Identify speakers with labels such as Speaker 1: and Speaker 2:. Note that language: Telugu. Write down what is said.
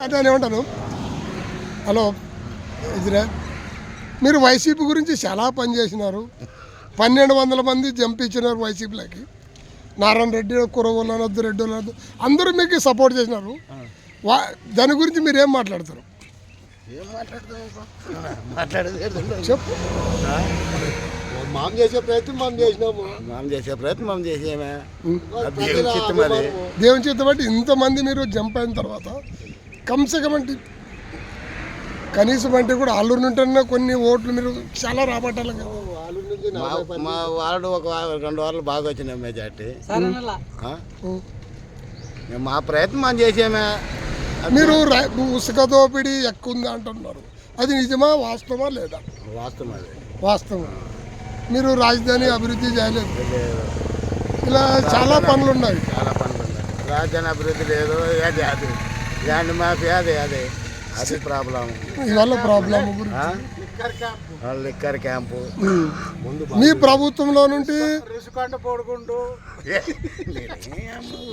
Speaker 1: అంటే ఏమంటాను. హలో ఇదిరా, మీరు వైసీపీ గురించి చాలా పనిచేసినారు. 1200 మంది జంప్ ఇచ్చినారు వైసీపీలోకి. నారాయణ రెడ్డి, కురవలు అనొద్దు, రెడ్డి అనొద్దు, అందరూ మీకు సపోర్ట్ చేసినారు. దాని గురించి మీరు ఏం మాట్లాడతారు? చెప్పు.
Speaker 2: మనం చేసే ప్రయత్నం మనం చేసినాము. మనం చేసేమే
Speaker 1: దేవుని చేత బట్టి ఇంతమంది మీరు జంప్ అయిన తర్వాత కమ్సే అంటే కనీసం అంటే కూడా ఆలూరు నుండి కొన్ని ఓట్లు మీరు చాలా రాబట్టాలి కదా.
Speaker 2: మా వార్డు ఒక 2 వారాలు బాగా వచ్చినాయి మెజార్టీ. మా ప్రయత్నం మనం చేసేమే.
Speaker 1: మీరు ఉసుక దోపిడీ ఎక్కువ ఉంది అంటున్నారు, అది నిజమా వాస్తవమా లేదా?
Speaker 2: వాస్తవం అది
Speaker 1: వాస్తవం. మీరు రాజధాని అభివృద్ధి చేయలేదు, ఇలా చాలా పనులు ఉన్నాయి.
Speaker 2: రాజధాని అభివృద్ధి లేదు. అది ల్యాండ్ మాఫీ అదే అది ప్రాబ్లం.
Speaker 1: ఇవాళ ప్రాబ్లం
Speaker 2: లిక్కర్ క్యాంపు
Speaker 1: మీ ప్రభుత్వంలో నుండి
Speaker 2: రుసుకంట పోడుకుంటూ